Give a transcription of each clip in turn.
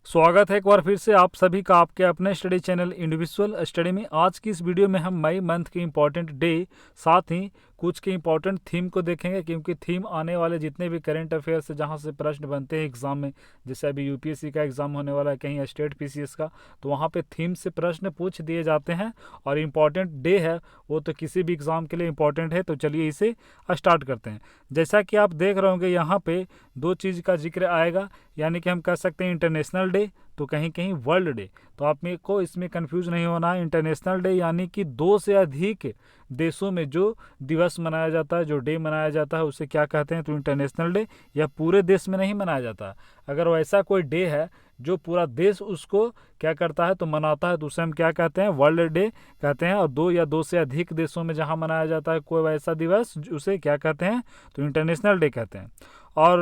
स्वागत है एक बार फिर से आप सभी का आपके अपने स्टडी चैनल इंडिविजुअल स्टडी में। आज की इस वीडियो में हम मई मंथ के इम्पोर्टेंट डे साथ ही कुछ के इम्पोर्टेंट थीम को देखेंगे, क्योंकि थीम आने वाले जितने भी करंट अफेयर्स जहां से प्रश्न बनते हैं एग्जाम में, जैसे अभी यूपीएससी का एग्जाम होने वाला है, कहीं स्टेट पीसीएस का, तो वहां पे थीम से प्रश्न पूछ दिए जाते हैं। और इम्पोर्टेंट डे है वो तो किसी भी एग्जाम के लिए इम्पोर्टेंट है। तो चलिए इसे स्टार्ट करते हैं। जैसा कि आप देख रहे होंगे यहाँ पे दो चीज़ का जिक्र आएगा, यानी कि हम कह सकते हैं इंटरनेशनल डे तो कहीं कहीं वर्ल्ड डे। तो आप मेरे को इसमें कंफ्यूज नहीं होना है। इंटरनेशनल डे यानी कि दो से अधिक देशों में जो दिवस मनाया जाता है, जो डे मनाया जाता है, उसे क्या कहते हैं? तो इंटरनेशनल डे। यह पूरे देश में नहीं मनाया जाता। अगर वैसा कोई डे है जो पूरा देश उसको क्या करता है तो मनाता है, तो उसे हम क्या कहते हैं? वर्ल्ड डे कहते हैं। और दो या दो से अधिक देशों में जहाँ मनाया जाता है कोई वैसा दिवस, उसे क्या कहते हैं? तो इंटरनेशनल डे कहते हैं। और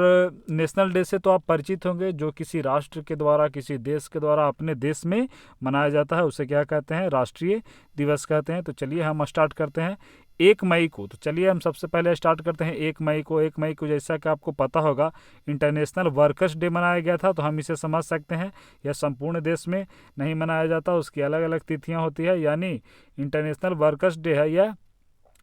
नेशनल डे से तो आप परिचित होंगे, जो किसी राष्ट्र के द्वारा, किसी देश के द्वारा अपने देश में मनाया जाता है, उसे क्या कहते हैं? राष्ट्रीय दिवस कहते हैं। तो चलिए हम स्टार्ट करते हैं 1 मई को। तो चलिए हम सबसे पहले स्टार्ट करते हैं 1 मई को। 1 मई को जैसा कि आपको पता होगा इंटरनेशनल वर्कर्स डे मनाया गया था, तो हम इसे समझ सकते हैं यह संपूर्ण देश में नहीं मनाया जाता, उसकी अलग अलग तिथियां होती है। यानी इंटरनेशनल वर्कर्स डे है, यह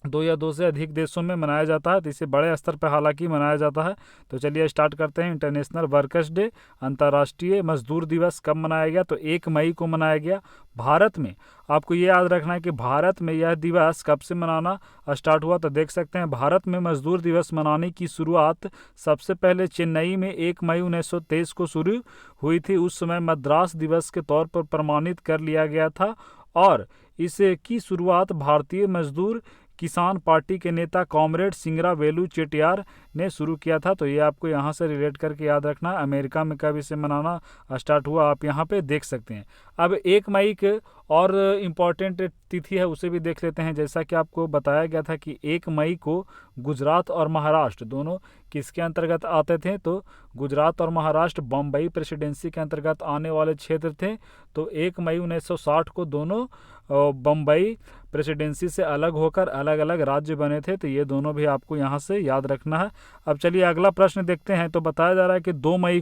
दो या दो से अधिक देशों में मनाया जाता है, तो इसे बड़े स्तर पर हालांकि मनाया जाता है। तो चलिए स्टार्ट करते हैं। इंटरनेशनल वर्कर्स डे, अंतर्राष्ट्रीय मजदूर दिवस कब मनाया गया? तो 1 मई को मनाया गया भारत में। आपको ये याद रखना है कि भारत में यह दिवस कब से मनाना स्टार्ट हुआ। तो देख सकते हैं भारत में मजदूर दिवस मनाने की शुरुआत सबसे पहले चेन्नई में 1 मई 1923 को शुरू हुई थी। उस समय मद्रास दिवस के तौर पर प्रमाणित कर लिया गया था और इसकी शुरुआत भारतीय मजदूर किसान पार्टी के नेता कॉमरेड सिंगरा वेलू चेटियार ने शुरू किया था। तो ये आपको यहाँ से रिलेट करके याद रखना। अमेरिका में कब इसे मनाना स्टार्ट हुआ आप यहाँ पे देख सकते हैं। अब 1 मई के और इम्पॉर्टेंट तिथि है उसे भी देख लेते हैं। जैसा कि आपको बताया गया था कि 1 मई को गुजरात और महाराष्ट्र दोनों किसके अंतर्गत आते थे? तो गुजरात और महाराष्ट्र बम्बई प्रेसिडेंसी के अंतर्गत आने वाले क्षेत्र थे। तो 1 मई 1960 को दोनों बम्बई प्रेसिडेंसी से अलग होकर अलग अलग राज्य बने थे। तो ये दोनों भी आपको यहाँ से याद रखना है। अब चलिए अगला प्रश्न देखते हैं। तो बताया जा रहा है कि 2 मई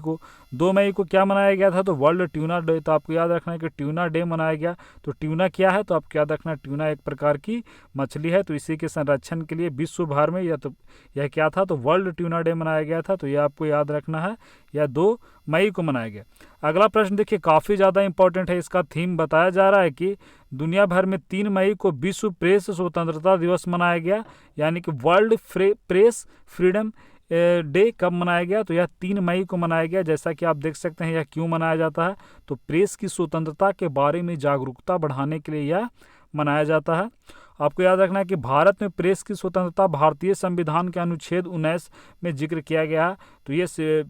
को क्या मनाया गया था? तो वर्ल्ड ट्यूना डे। तो आपको याद रखना है कि ट्यूना डे मनाया गया। तो ट्यूना क्या है? तो आपको याद रखना है ट्यूना एक प्रकार की मछली है। तो इसी के संरक्षण के लिए विश्व भर में यह क्या था? तो वर्ल्ड ट्यूना डे मनाया गया था। तो यह आपको याद रखना है। यह 2 मई को मनाया गया। अगला प्रश्न देखिए, काफ़ी ज़्यादा इंपॉर्टेंट है। इसका थीम बताया जा रहा है कि दुनिया भर में 3 मई को विश्व प्रेस स्वतंत्रता दिवस मनाया गया, यानी कि वर्ल्ड प्रेस फ्रीडम डे कब मनाया गया? तो यह 3 मई को मनाया गया। जैसा कि आप देख सकते हैं यह क्यों मनाया जाता है? तो प्रेस की स्वतंत्रता के बारे में जागरूकता बढ़ाने के लिए यह मनाया जाता है। आपको याद रखना है कि भारत में प्रेस की स्वतंत्रता भारतीय संविधान के अनुच्छेद 19 में जिक्र किया गया है। तो ये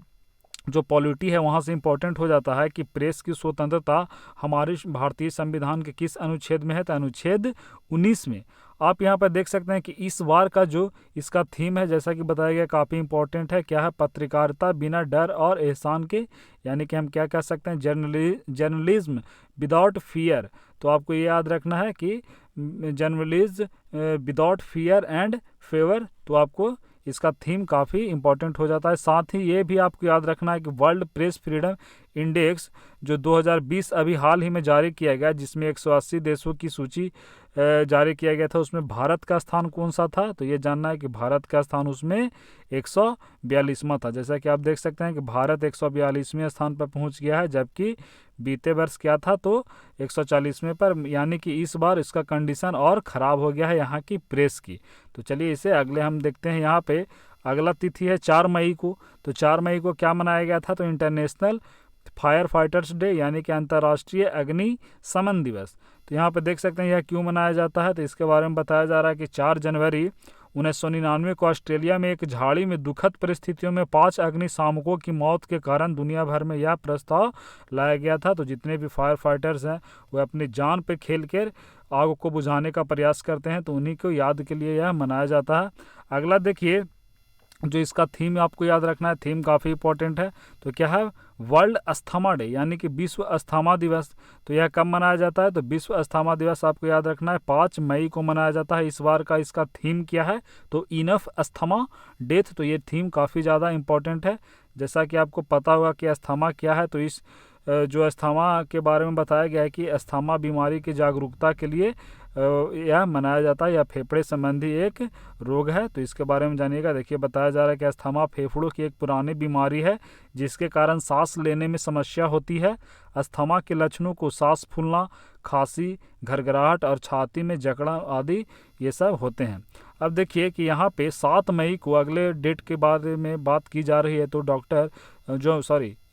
जो पॉलिटी है वहाँ से इम्पोर्टेंट हो जाता है कि प्रेस की स्वतंत्रता हमारे भारतीय संविधान के किस अनुच्छेद में है? तो अनुच्छेद 19 में। आप यहाँ पर देख सकते हैं कि इस बार का जो इसका थीम है, जैसा कि बताया गया, काफ़ी इंपॉर्टेंट है। क्या है? पत्रकारिता बिना डर और एहसान के, यानी कि हम क्या कह सकते हैं? Journalism without fear. तो आपको ये याद रखना है कि journalism without fear and favour. तो आपको इसका थीम काफ़ी इंपॉर्टेंट हो जाता है। साथ ही ये भी आपको याद रखना है कि वर्ल्ड प्रेस फ्रीडम इंडेक्स जो 2020 अभी हाल ही में जारी किया गया, जिसमें 180 देशों की सूची जारी किया गया था, उसमें भारत का स्थान कौन सा था? तो ये जानना है कि भारत का स्थान उसमें 142वां था। जैसा कि आप देख सकते हैं कि भारत 142वें स्थान पर पहुंच गया है, जबकि बीते वर्ष क्या था? तो 140वें पर। यानी कि इस बार इसका कंडीशन और ख़राब हो गया है यहाँ की प्रेस की। तो चलिए इसे अगले हम देखते हैं। यहाँ पे अगला तिथि है 4 मई को। तो 4 मई को क्या मनाया गया था? तो इंटरनेशनल फायर फाइटर्स डे, यानी कि अंतर्राष्ट्रीय अग्नि शमन दिवस। तो यहाँ पे देख सकते हैं यह क्यों मनाया जाता है? तो इसके बारे में बताया जा रहा है कि 4 जनवरी 1999 को ऑस्ट्रेलिया में एक झाड़ी में दुखद परिस्थितियों में 5 अग्निशामकों की मौत के कारण दुनिया भर में यह प्रस्ताव लाया गया था। तो जितने भी फायर फाइटर्स हैं वह अपनी जान पे खेल कर आग को बुझाने का प्रयास करते हैं, तो उन्हीं को याद के लिए यह मनाया जाता है। अगला देखिए, जो इसका थीम आपको याद रखना है, थीम काफ़ी इंपॉर्टेंट है। तो क्या है? वर्ल्ड अस्थमा डे, यानी कि विश्व अस्थमा दिवस। तो यह कब मनाया जाता है? तो विश्व अस्थमा दिवस आपको याद रखना है 5 मई को मनाया जाता है। इस बार का इसका थीम क्या है? तो इनफ अस्थमा डेथ। तो ये थीम काफ़ी ज़्यादा इंपॉर्टेंट है। जैसा कि आपको पता होगा कि अस्थमा क्या है, तो इस जो अस्थमा के बारे में बताया गया है कि अस्थमा बीमारी की जागरूकता के लिए यह मनाया जाता है। यह फेफड़े संबंधी एक रोग है, तो इसके बारे में जानिएगा। देखिए बताया जा रहा है कि अस्थमा फेफड़ों की एक पुरानी बीमारी है जिसके कारण सांस लेने में समस्या होती है। अस्थमा के लक्षणों को सांस फूलना, खांसी, घरघराहट और छाती में जकड़न आदि ये सब होते हैं। अब देखिए कि यहाँ पे 7 मई को अगले डेट के बारे में बात की जा रही है। तो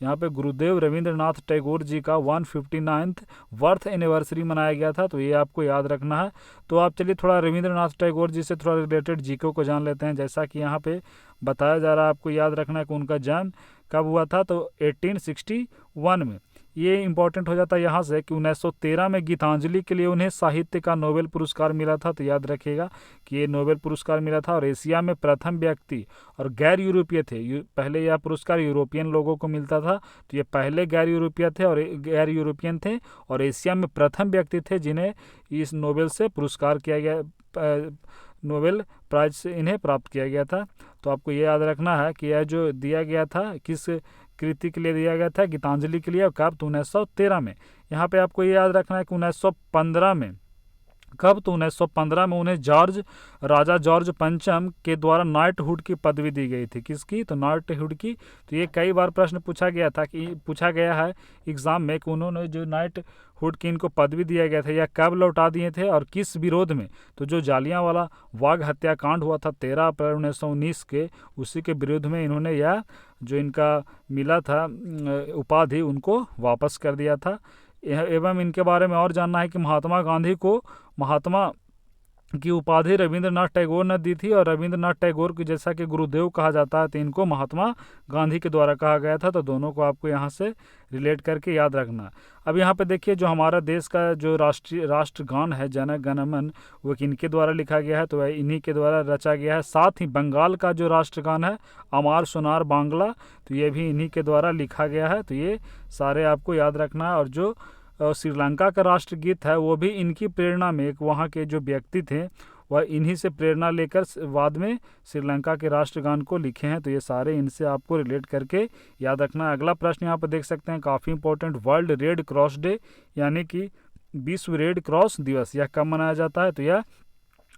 यहाँ पे गुरुदेव रविंद्रनाथ टैगोर जी का 159th बर्थ एनिवर्सरी मनाया गया था, तो ये आपको याद रखना है। तो आप चलिए थोड़ा रविंद्रनाथ टैगोर जी से थोड़ा रिलेटेड जीके को जान लेते हैं। जैसा कि यहाँ पे बताया जा रहा है, आपको याद रखना है कि उनका जन्म कब हुआ था, तो 1861 में। ये इंपॉर्टेंट हो जाता है यहाँ से कि 1913 में गीतांजलि के लिए उन्हें साहित्य का नोबेल पुरस्कार मिला था। तो याद रखिएगा कि ये नोबेल पुरस्कार मिला था और एशिया में प्रथम व्यक्ति और गैर यूरोपीय थे। पहले यह पुरस्कार यूरोपियन लोगों को मिलता था, तो ये पहले गैर यूरोपियन थे और एशिया में प्रथम व्यक्ति थे जिन्हें इस नोबेल से पुरस्कार किया गया, नोबेल प्राइज से इन्हें प्राप्त किया गया था। तो आपको ये याद रखना है कि यह जो दिया गया था किस कृति के लिए दिया गया था, गीतांजलि के लिए, और कब, तो 1913 में। यहाँ पे आपको ये याद रखना है कि 1915 में, कब, तो 1915 में उन्हें राजा जॉर्ज पंचम के द्वारा नाइटहुड की पदवी दी गई थी। किसकी, तो नाइटहुड की। तो ये कई बार प्रश्न पूछा गया है एग्जाम में कि उन्होंने जो नाइटहुड की इनको पदवी दिया गया था, यह कब लौटा दिए थे और किस विरोध में। तो जो जालियांवाला बाग हत्याकांड हुआ था 13 अप्रैल 1919 के, उसी के विरोध में इन्होंने यह जो इनका मिला था उपाधि उनको वापस कर दिया था। एवं इनके बारे में और जानना है कि महात्मा गांधी को महात्मा की उपाधि रविंद्रनाथ टैगोर ने दी थी, और रविंद्रनाथ टैगोर को जैसा कि गुरुदेव कहा जाता है, तो इनको महात्मा गांधी के द्वारा कहा गया था। तो दोनों को आपको यहाँ से रिलेट करके याद रखना। अब यहाँ पे देखिए जो हमारा देश का जो राष्ट्रगान है जन गण मन, वो किनके द्वारा लिखा गया है, तो वह इन्हीं के द्वारा रचा गया है। साथ ही बंगाल का जो राष्ट्रगान है अमार सोनार बांग्ला, तो ये भी इन्हीं के द्वारा लिखा गया है। तो ये सारे आपको याद रखना है। और जो श्रीलंका का राष्ट्रगीत है वो भी इनकी प्रेरणा में, एक वहाँ के जो व्यक्ति थे वह इन्हीं से प्रेरणा लेकर बाद में श्रीलंका के राष्ट्रगान को लिखे हैं। तो ये सारे इनसे आपको रिलेट करके याद रखना है। अगला प्रश्न यहाँ पर देख सकते हैं, काफ़ी important, world red cross day यानी कि विश्व रेड क्रॉस दिवस, यह कब मनाया जाता है, तो यह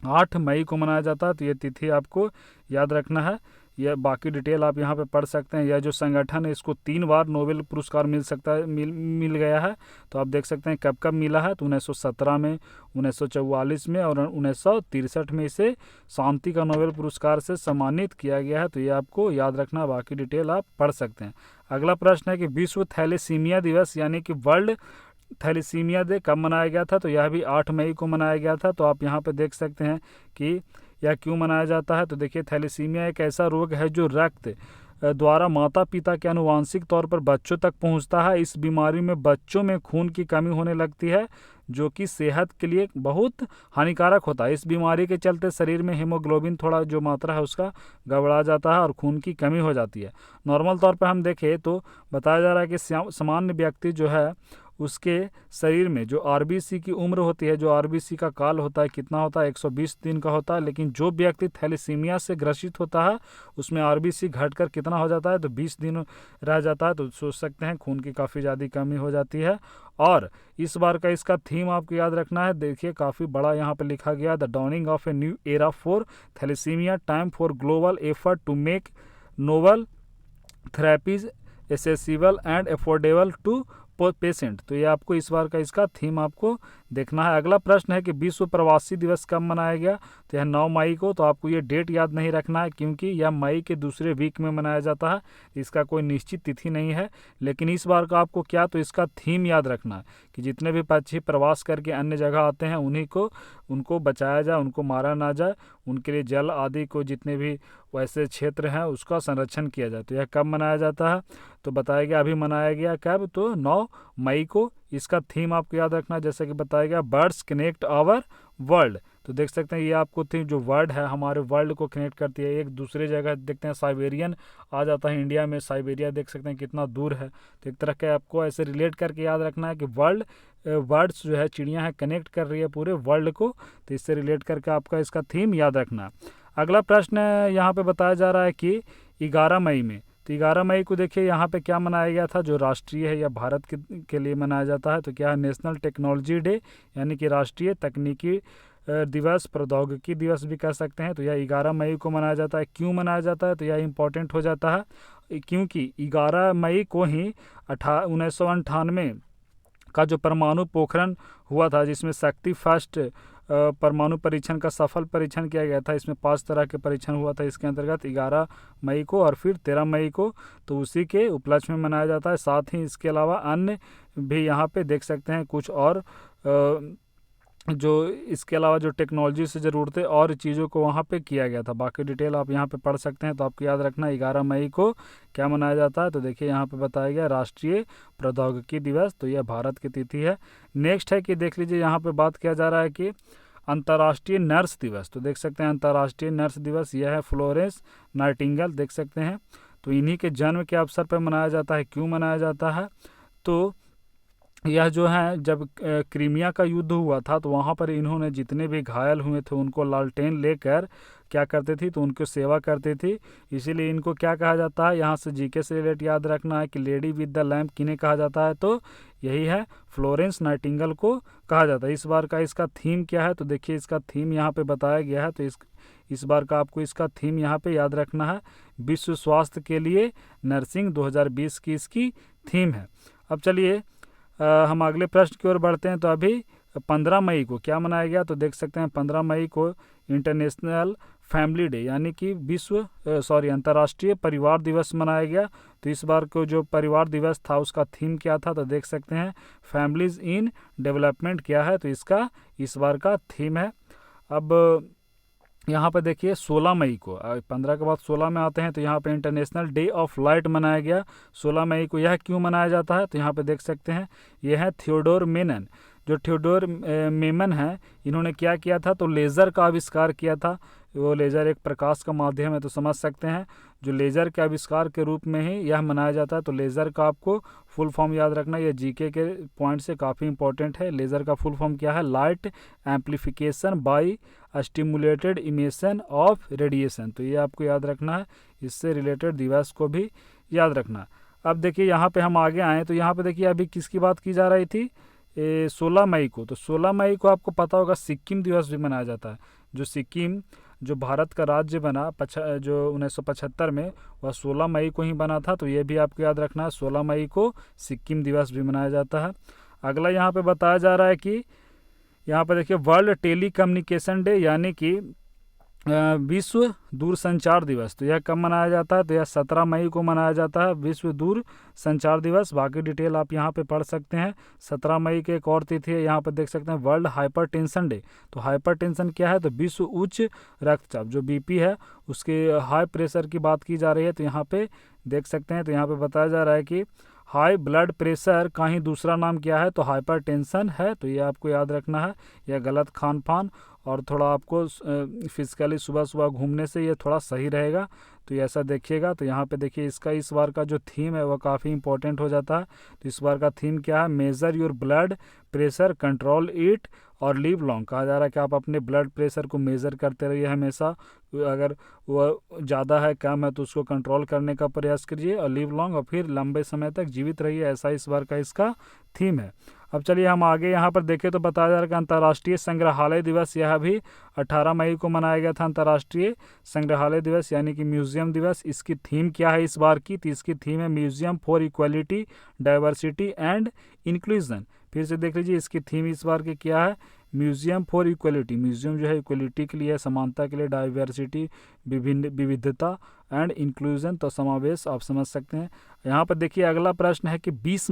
8 मई को मनाया जाता है। तो ये तिथि आपको याद रखना है। यह बाकी डिटेल आप यहाँ पे पढ़ सकते हैं। यह जो संगठन है इसको 3 बार नोबेल पुरस्कार मिल गया है। तो आप देख सकते हैं कब कब मिला है, तो 1917 में, 1944 में और 1963 में इसे शांति का नोबेल पुरस्कार से सम्मानित किया गया है। तो ये आपको याद रखना, बाकी डिटेल आप पढ़ सकते हैं। अगला प्रश्न है कि विश्व थैलेसीमिया दिवस यानी कि वर्ल्ड थैलेसीमिया डे कब मनाया गया था, तो यह भी 8 मई को मनाया गया था। तो आप यहाँ पे देख सकते हैं कि यह क्यों मनाया जाता है। तो देखिए थैलेसीमिया एक ऐसा रोग है जो रक्त द्वारा माता पिता के आनुवांशिक तौर पर बच्चों तक पहुंचता है। इस बीमारी में बच्चों में खून की कमी होने लगती है जो कि सेहत के लिए बहुत हानिकारक होता है। इस बीमारी के चलते शरीर में हीमोग्लोबिन थोड़ा जो मात्रा है उसका गड़बड़ा जाता है और खून की कमी हो जाती है। नॉर्मल तौर पर हम देखें तो बताया जा रहा है कि सामान्य व्यक्ति जो है उसके शरीर में जो आरबीसी की उम्र होती है, जो आरबीसी का काल होता है कितना होता है, 120 दिन का होता है। लेकिन जो व्यक्ति थैलेसीमिया से ग्रसित होता है उसमें आरबीसी घटकर कितना हो जाता है, तो 20 दिन रह जाता है। तो सोच सकते हैं खून की काफ़ी ज़्यादा कमी हो जाती है। और इस बार का इसका थीम आपको याद रखना है। देखिए काफ़ी बड़ा यहाँ पर लिखा गया, the dawning of a new era for thalassaemia, time for global effort to make novel therapies accessible and affordable to patient. तो ये आपको इस बार का इसका थीम आपको देखना है। अगला प्रश्न है कि विश्व प्रवासी दिवस कब मनाया गया, तो यह 9 मई को। तो आपको ये डेट याद नहीं रखना है क्योंकि यह मई के दूसरे वीक में मनाया जाता है, इसका कोई निश्चित तिथि नहीं है। लेकिन इस बार का आपको क्या, तो इसका थीम याद रखना है कि जितने भी पक्षी प्रवास करके अन्य जगह आते हैं उनको बचाया जाए, उनको मारा ना जाए, उनके लिए जल आदि को जितने भी वैसे क्षेत्र हैं उसका संरक्षण किया जाए। तो यह कब मनाया जाता है, तो बताया गया अभी मनाया गया कब, तो 9 मई को। इसका थीम आपको याद रखना है जैसे कि बताया गया, बर्ड्स कनेक्ट आवर वर्ल्ड। तो देख सकते हैं ये आपको थीम जो वर्ड है हमारे वर्ल्ड को कनेक्ट करती है। एक दूसरे जगह देखते हैं साइबेरियन आ जाता है इंडिया में, साइबेरिया देख सकते हैं कितना दूर है। तो एक तरह के आपको ऐसे रिलेट करके याद रखना है कि बर्ड्स जो है चिड़िया है कनेक्ट कर रही है पूरे वर्ल्ड को। तो इससे रिलेट करके आपका इसका थीम याद रखना है। अगला प्रश्न यहाँ पे बताया जा रहा है कि 11 मई में तो 11 मई को देखिए यहाँ पे क्या मनाया गया था, जो राष्ट्रीय है या भारत के लिए मनाया जाता है, तो क्या है, नेशनल टेक्नोलॉजी डे, यानी कि राष्ट्रीय तकनीकी दिवस, प्रौद्योगिकी दिवस भी कह सकते हैं। तो यह 11 मई को मनाया जाता है। क्यों मनाया जाता है, तो यह इम्पोर्टेंट हो जाता है क्योंकि 11 मई को ही 1998 का जो परमाणु पोखरण हुआ था, जिसमें शक्ति फर्स्ट परमाणु परीक्षण का सफल परीक्षण किया गया था। इसमें 5 तरह के परीक्षण हुआ था इसके अंतर्गत 11 मई को और फिर 13 मई को, तो उसी के उपलक्ष्य में मनाया जाता है। साथ ही इसके अलावा अन्य भी यहाँ पे देख सकते हैं कुछ और जो इसके अलावा जो टेक्नोलॉजी से ज़रूरतें और चीज़ों को वहाँ पे किया गया था। बाकी डिटेल आप यहाँ पे पढ़ सकते हैं। तो आपको याद रखना 11 मई को क्या मनाया जाता है, तो देखिए यहाँ पे बताया गया राष्ट्रीय प्रौद्योगिकी दिवस, तो यह भारत की तिथि है। नेक्स्ट है कि देख लीजिए यहाँ पे बात किया जा रहा है कि अंतर्राष्ट्रीय नर्स दिवस, तो देख सकते हैं अंतर्राष्ट्रीय नर्स दिवस यह है फ्लोरेंस नाइटिंगेल, देख सकते हैं। तो इन्हीं के जन्म के अवसर पर मनाया जाता है। क्यों मनाया जाता है, तो यह जो है जब क्रीमिया का युद्ध हुआ था, तो वहाँ पर इन्होंने जितने भी घायल हुए थे उनको लालटेन लेकर क्या करते थी, तो उनकी सेवा करते थी। इसीलिए इनको क्या कहा जाता है, यहाँ से जीके से रिलेटेड याद रखना है कि लेडी विद द लैम्प किन्हें कहा जाता है, तो यही है फ्लोरेंस नाइटिंगेल को कहा जाता है। इस बार का इसका थीम क्या है, तो देखिए इसका थीम यहाँ पे बताया गया है। तो इस बार का आपको इसका थीम यहाँ पे याद रखना है, विश्व स्वास्थ्य के लिए नर्सिंग 2020 की इसकी थीम है। अब चलिए हम अगले प्रश्न की ओर बढ़ते हैं। तो अभी 15 मई को क्या मनाया गया, तो देख सकते हैं 15 मई को इंटरनेशनल फैमिली डे, यानी कि अंतर्राष्ट्रीय परिवार दिवस मनाया गया। तो इस बार को जो परिवार दिवस था उसका थीम क्या था, तो देख सकते हैं फैमिलीज इन डेवलपमेंट क्या है, तो इसका इस बार का थीम है। अब यहाँ पर देखिए 16 मई को 15 के बाद 16 में आते हैं, तो यहाँ पे इंटरनेशनल डे ऑफ लाइट मनाया गया 16 मई को। यह क्यों मनाया जाता है, तो यहाँ पे देख सकते हैं यह है थियोडोर मेनन। जो थियोडोर मेमन है, इन्होंने क्या किया था, तो लेज़र का आविष्कार किया था। वो लेज़र एक प्रकाश का माध्यम है, तो समझ सकते हैं जो लेज़र के आविष्कार के रूप में ही यह मनाया जाता है। तो लेज़र का आपको फुल फॉर्म याद रखना, यह जीके के पॉइंट से काफ़ी इंपॉर्टेंट है। लेज़र का फुल फॉर्म क्या है, light amplification by stimulated emission of radiation, तो ये आपको याद रखना है। इससे रिलेटेड दिवस को भी याद रखना। अब देखिए यहाँ पे हम आगे आए, तो यहाँ पे देखिए अभी किसकी बात की जा रही थी, 16 मई को। तो 16 मई को आपको पता होगा सिक्किम दिवस भी मनाया जाता है। जो सिक्किम जो भारत का राज्य बना जो 1975 में, वह 16 मई को ही बना था। तो ये भी आपको याद रखना है, 16 मई को सिक्किम दिवस भी मनाया जाता है। अगला यहाँ पे बताया जा रहा है कि यहाँ पर देखिए वर्ल्ड टेली कम्युनिकेशन डे, यानी कि विश्व दूरसंचार दिवस, तो यह कब मनाया जाता है, तो यह 17 मई को मनाया जाता है, विश्व दूर संचार दिवस। बाकी डिटेल आप यहाँ पे पढ़ सकते हैं। 17 मई के एक और तिथि है, यहाँ पर देख सकते हैं वर्ल्ड हाइपरटेंशन डे। तो हाइपरटेंशन क्या है, तो विश्व उच्च रक्तचाप, जो बीपी है उसके हाई प्रेशर की बात की जा रही है। तो यहाँ पे देख सकते हैं, तो यहाँ पे बताया जा रहा है कि हाई ब्लड प्रेशर का ही दूसरा नाम क्या है, तो हाइपरटेंशन है। तो ये आपको याद रखना है। यह गलत खान पान और थोड़ा आपको फिजिकली सुबह सुबह घूमने से ये थोड़ा सही रहेगा, तो ये ऐसा देखिएगा। तो यहाँ पे देखिए इसका इस बार का जो थीम है वह काफ़ी इंपॉर्टेंट हो जाता है। तो इस बार का थीम क्या है, major your blood pressure, control it और लिव लॉन्ग। कहा जा रहा है कि आप अपने ब्लड प्रेशर को मेज़र करते रहिए हमेशा, अगर वह ज़्यादा है कम है तो उसको कंट्रोल करने का प्रयास कीजिए, और लिव लॉन्ग और फिर लंबे समय तक जीवित रहिए, ऐसा इस बार का इसका थीम है। अब चलिए हम आगे यहाँ पर देखें, तो बताया जा रहा है कि अंतर्राष्ट्रीय संग्रहालय दिवस, यह भी 18 मई को मनाया गया था। अंतर्राष्ट्रीय संग्रहालय दिवस यानी कि म्यूजियम दिवस। इसकी थीम क्या है इस बार की, तो इसकी थीम है museum for equality, diversity and inclusion. फिर से देख लीजिए इसकी थीम इस बार की क्या है, म्यूजियम फॉर इक्वलिटी। म्यूजियम जो है इक्वलिटी के लिए, समानता के लिए, डाइवर्सिटी विविधता एंड इंक्लूजन, तो समावेश आप समझ सकते हैं। यहाँ पर देखिए अगला प्रश्न है कि 20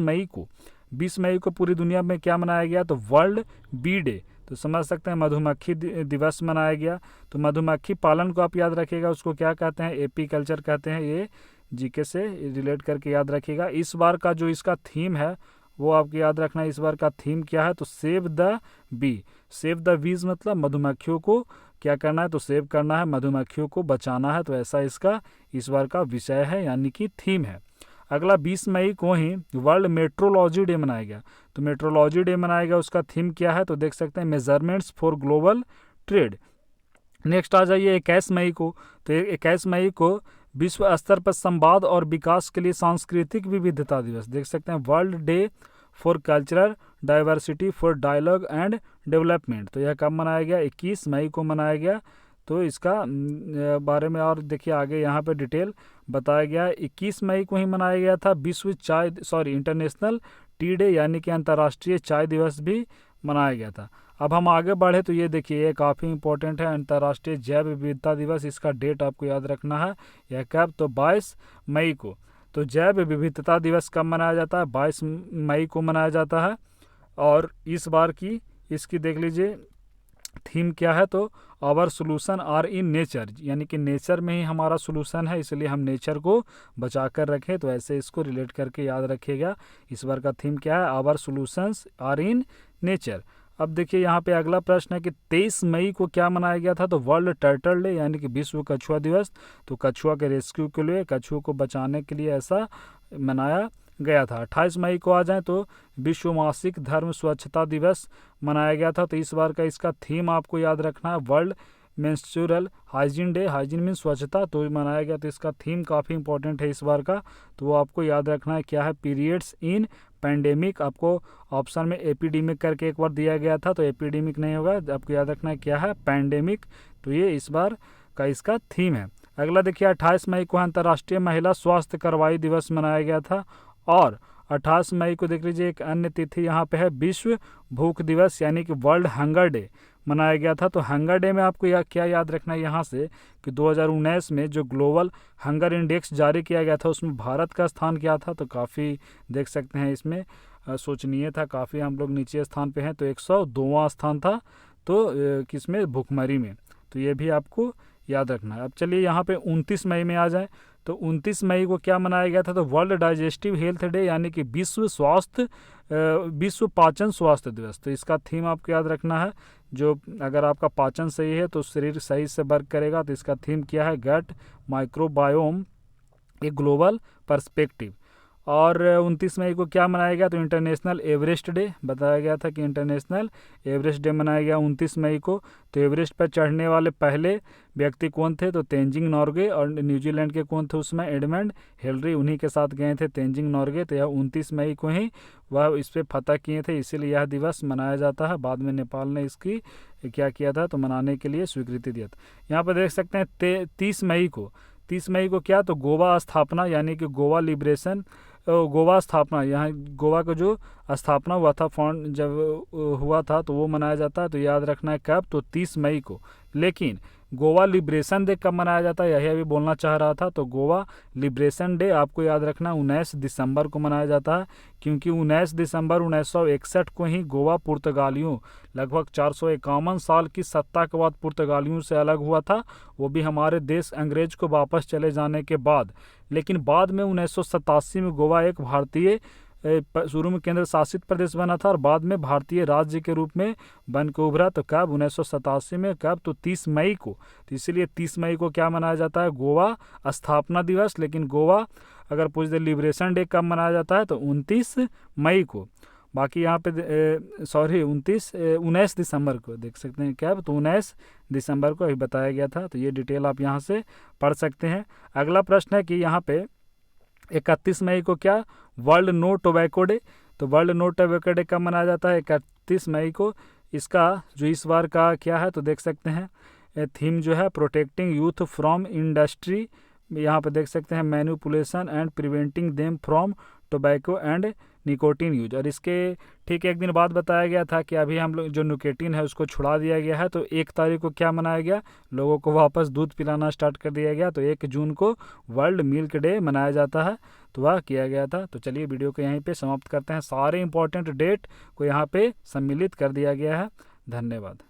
मई को पूरी दुनिया में क्या मनाया गया, तो वर्ल्ड बी डे। तो समझ सकते हैं मधुमक्खी दिवस मनाया गया। तो मधुमक्खी पालन को आप याद रखिएगा, उसको क्या कहते हैं, एपी कल्चर कहते हैं। ये जीके से रिलेट करके याद रखिएगा। इस बार का जो इसका थीम है वो आपको याद रखना है। इस बार का थीम क्या है, तो save the bee. Save the bees मतलब मधुमक्खियों को क्या करना है, तो सेव करना है, मधुमक्खियों को बचाना है। तो ऐसा इसका इस बार का विषय है, यानी कि थीम है। अगला 20 मई को ही वर्ल्ड मेट्रोलॉजी डे मनाया गया। तो मेट्रोलॉजी डे मनाया गया, उसका थीम क्या है, तो देख सकते हैं measurements for global trade. Next आ जाइए 21 मई को। तो 21 मई को विश्व स्तर पर संवाद और विकास के लिए सांस्कृतिक विविधता दिवस, देख सकते हैं world day for cultural diversity for dialogue and development. तो यह कब मनाया गया? 21 मई को मनाया गया। तो इसका बारे में और देखिए आगे यहाँ पे डिटेल बताया गया है। 21 मई को ही मनाया गया था विश्व इंटरनेशनल टी डे यानी कि अंतर्राष्ट्रीय चाय दिवस भी मनाया गया था। अब हम आगे बढ़े तो ये देखिए ये काफ़ी इंपॉर्टेंट है, अंतर्राष्ट्रीय जैव विविधता दिवस। इसका डेट आपको याद रखना है। यह कब? तो 22 मई को। तो जैव विविधता दिवस कब मनाया जाता है? 22 मई को मनाया जाता है। और इस बार की इसकी देख लीजिए थीम क्या है? तो our solution are in nature, यानी कि नेचर में ही हमारा सोल्यूशन है, इसलिए हम नेचर को बचा कर रखें। तो ऐसे इसको रिलेट करके याद रखिएगा। इस बार का थीम क्या है? Our solutions are in nature. अब देखिए यहाँ पे अगला प्रश्न है कि 23 मई को क्या मनाया गया था? तो वर्ल्ड टर्टल डे यानी कि विश्व कछुआ दिवस। तो कछुआ के रेस्क्यू के लिए, कछुओं को बचाने के लिए ऐसा मनाया गया था। 28 मई को आ जाए तो विश्व मासिक धर्म स्वच्छता दिवस मनाया गया था। तो इस बार का इसका थीम आपको याद रखना है world menstrual hygiene day. Hygiene mean स्वच्छता, तो मनाया गया। तो इसका थीम काफ़ी इंपॉर्टेंट है इस बार का, तो वो आपको याद रखना है क्या है? पीरियड्स इन पैंडेमिक। आपको ऑप्शन में एपिडेमिक करके एक बार दिया गया था, तो एपिडेमिक नहीं होगा, आपको याद रखना है क्या है? पैंडेमिक। तो ये इस बार का इसका थीम है। अगला देखिए 28 मई को अंतर्राष्ट्रीय महिला स्वास्थ्य कार्रवाई दिवस मनाया गया था। और 28 मई को देख लीजिए एक अन्य तिथि यहाँ पे है विश्व भूख दिवस यानी कि वर्ल्ड हंगर डे मनाया गया था। तो हंगर डे में आपको क्या याद रखना है यहाँ से कि 2019 में जो ग्लोबल हंगर इंडेक्स जारी किया गया था उसमें भारत का स्थान क्या था? तो काफ़ी देख सकते हैं इसमें सोचनीय था, काफ़ी हम लोग नीचे स्थान पे हैं। तो 102वां स्थान था, तो किसमें? भुखमरी में। तो ये भी आपको याद रखना है। अब चलिए यहाँ पे 29 मई में आ जाए तो 29 मई को क्या मनाया गया था? तो वर्ल्ड डाइजेस्टिव हेल्थ डे यानी कि विश्व पाचन स्वास्थ्य दिवस। तो इसका थीम आपको याद रखना है, जो अगर आपका पाचन सही है तो शरीर सही से वर्क करेगा। तो इसका थीम क्या है? Gut microbiome a global perspective. और 29 मई को क्या मनाया गया? तो इंटरनेशनल एवरेस्ट डे बताया गया था कि इंटरनेशनल एवरेस्ट डे मनाया गया 29 मई को। तो एवरेस्ट पर चढ़ने वाले पहले व्यक्ति कौन थे? तो तेंजिंग नॉर्गे। और न्यूजीलैंड के कौन थे उसमें? एडमंड हिलरी, उन्हीं के साथ गए थे तेंजिंग नॉर्गे। तो यह 29 मई को ही वह इस पर फतह किए थे, इसीलिए यह दिवस मनाया जाता है। बाद में नेपाल ने इसकी क्या किया था? तो मनाने के लिए स्वीकृति दिया था। यहाँ पर देख सकते हैं 30 मई को क्या? तो गोवा स्थापना यानी कि गोवा लिबरेशन, गोवा स्थापना, यहाँ गोवा का जो स्थापना हुआ था, फॉन्ड जब हुआ था तो वो मनाया जाता है। तो याद रखना है कब? तो 30 मई को। लेकिन गोवा लिबरेशन डे कब मनाया जाता है? यही अभी बोलना चाह रहा था। तो गोवा लिबरेशन डे आपको याद रखना 19 दिसंबर को मनाया जाता है, क्योंकि 19 दिसंबर 1961 को ही गोवा पुर्तगालियों लगभग 451 साल की सत्ता के बाद पुर्तगालियों से अलग हुआ था। वो भी हमारे देश अंग्रेज को वापस चले जाने के बाद। लेकिन बाद में 1987 में गोवा एक भारतीय शुरू में केंद्र शासित प्रदेश बना था और बाद में भारतीय राज्य के रूप में बन के उभरा। तो कब? 1987 में। कब? तो 30 मई को। तो इसीलिए 30 मई को क्या मनाया जाता है? गोवा स्थापना दिवस। लेकिन गोवा अगर पूछ दे लिबरेशन डे कब मनाया जाता है? तो 29 मई को। बाकी यहाँ पे 19 दिसंबर को देख सकते हैं क्या? तो 19 दिसंबर को अभी बताया गया था। तो ये डिटेल आप यहाँ से पढ़ सकते हैं। अगला प्रश्न है कि यहाँ पे 31 मई को क्या? World no tobacco day. तो वर्ल्ड नो टोबैको डे कब मनाया जाता है? 31 मई को। इसका जो इस बार का क्या है? तो देख सकते हैं थीम जो है प्रोटेक्टिंग यूथ फ्रॉम इंडस्ट्री। यहाँ पे देख सकते हैं manipulation and preventing them from tobacco and nicotine use. और इसके ठीक एक दिन बाद बताया गया था कि अभी हम लोग जो निकोटीन है उसको छुड़ा दिया गया है। तो 1 तारीख को क्या मनाया गया? लोगों को वापस दूध पिलाना स्टार्ट कर दिया गया। तो 1 जून को वर्ल्ड मिल्क डे मनाया जाता है। तो वह किया गया था। तो चलिए वीडियो को यहीं पे समाप्त करते हैं। सारे इंपॉर्टेंट डेट को यहाँ पे सम्मिलित कर दिया गया है। धन्यवाद।